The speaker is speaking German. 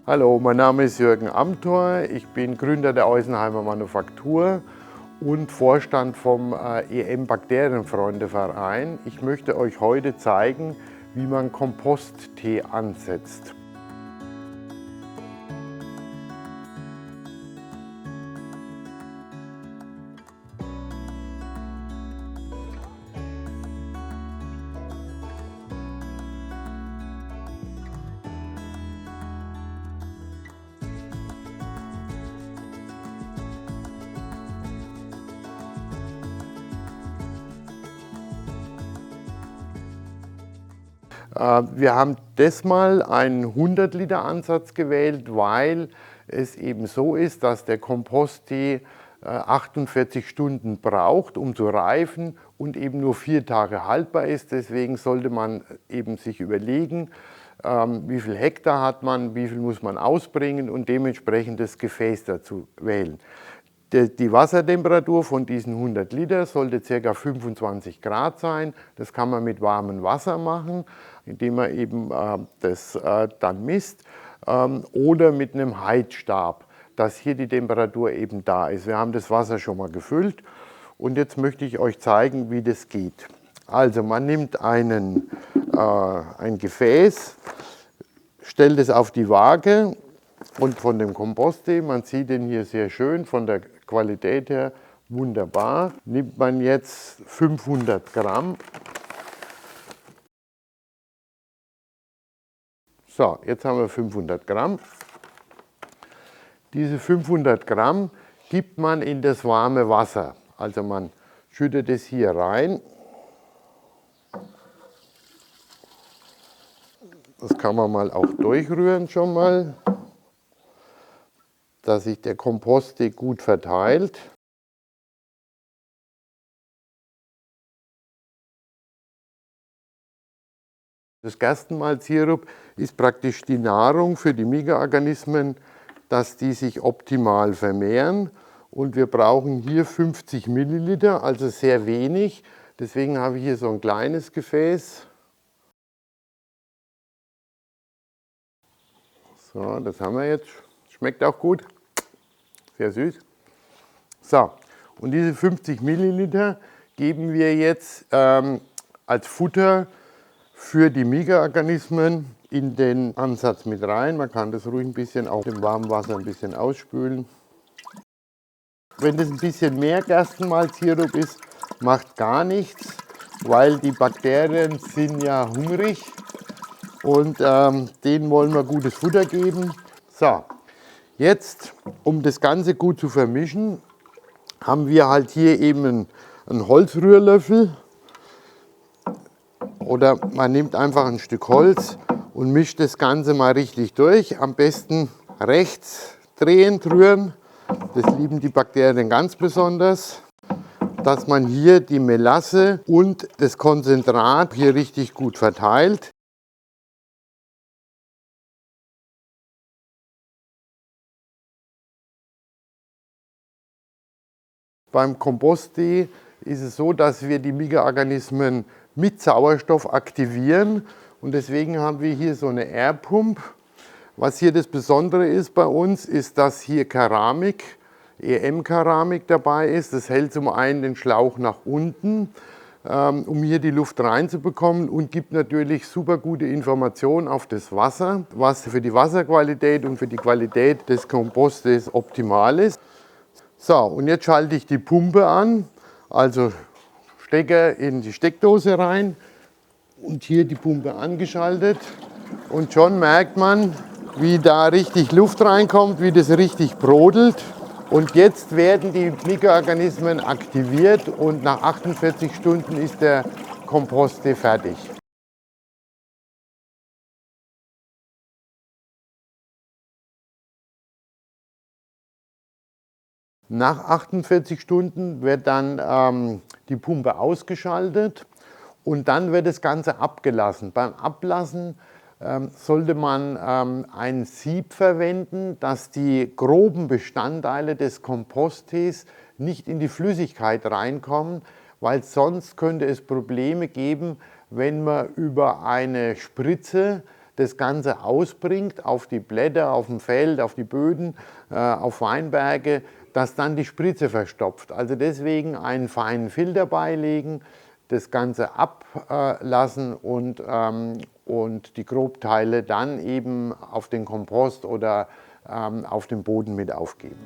Hallo, mein Name ist Jürgen Amthor. Ich bin Gründer der Eusenheimer Manufaktur und Vorstand vom EM Bakterienfreunde-Verein. Ich möchte euch heute zeigen, wie man Komposttee ansetzt. Wir haben diesmal einen 100 Liter Ansatz gewählt, weil es eben so ist, dass der Komposttee 48 Stunden braucht, um zu reifen und eben nur 4 Tage haltbar ist. Deswegen sollte man eben sich überlegen, wie viel Hektar hat man, wie viel muss man ausbringen und dementsprechend das Gefäß dazu wählen. Die Wassertemperatur von diesen 100 Liter sollte ca. 25 Grad sein. Das kann man mit warmem Wasser machen, indem man eben das dann misst, oder mit einem Heizstab, dass hier die Temperatur eben da ist. Wir haben das Wasser schon mal gefüllt und jetzt möchte ich euch zeigen, wie das geht. Also man nimmt ein Gefäß, stellt es auf die Waage und von dem Komposttee, man sieht den hier sehr schön, von der Qualität her wunderbar, nimmt man jetzt 500 Gramm. So, jetzt haben wir 500 Gramm. Diese 500 Gramm gibt man in das warme Wasser. Also man schüttet es hier rein. Das kann man mal auch durchrühren schon mal, dass sich der Komposttee gut verteilt. Das Gerstenmalzsirup ist praktisch die Nahrung für die Mikroorganismen, dass die sich optimal vermehren. Und wir brauchen hier 50 Milliliter, also sehr wenig. Deswegen habe ich hier so ein kleines Gefäß. So, das haben wir jetzt. Schmeckt auch gut. Sehr süß. So, und diese 50 Milliliter geben wir jetzt als Futter für die Mikroorganismen in den Ansatz mit rein. Man kann das ruhig ein bisschen auch im warmen Wasser ein bisschen ausspülen. Wenn das ein bisschen mehr Gerstenmalzsirup ist, macht gar nichts, weil die Bakterien sind ja hungrig und denen wollen wir gutes Futter geben. So, jetzt, um das Ganze gut zu vermischen, haben wir halt hier eben einen Holzrührlöffel. Oder man nimmt einfach ein Stück Holz und mischt das Ganze mal richtig durch. Am besten rechts drehend rühren. Das lieben die Bakterien ganz besonders. Dass man hier die Melasse und das Konzentrat hier richtig gut verteilt. Beim Komposttee ist es so, dass wir die Mikroorganismen mit Sauerstoff aktivieren und deswegen haben wir hier so eine Airpump. Was hier das Besondere ist bei uns, ist, dass hier Keramik, EM-Keramik dabei ist. Das hält zum einen den Schlauch nach unten, um hier die Luft reinzubekommen und gibt natürlich super gute Informationen auf das Wasser, was für die Wasserqualität und für die Qualität des Kompostes optimal ist. So, und jetzt schalte ich die Pumpe an, also Stecker in die Steckdose rein und hier die Pumpe angeschaltet. Und schon merkt man, wie da richtig Luft reinkommt, wie das richtig brodelt. Und jetzt werden die Mikroorganismen aktiviert und nach 48 Stunden ist der Komposttee fertig. Nach 48 Stunden wird dann die Pumpe ausgeschaltet und dann wird das Ganze abgelassen. Beim Ablassen sollte man ein Sieb verwenden, dass die groben Bestandteile des Komposttees nicht in die Flüssigkeit reinkommen, weil sonst könnte es Probleme geben, wenn man über eine Spritze das Ganze ausbringt auf die Blätter, auf dem Feld, auf die Böden, auf Weinberge, dass dann die Spritze verstopft. Also deswegen einen feinen Filter beilegen, das Ganze ablassen und die Grobteile dann eben auf den Kompost oder auf den Boden mit aufgeben.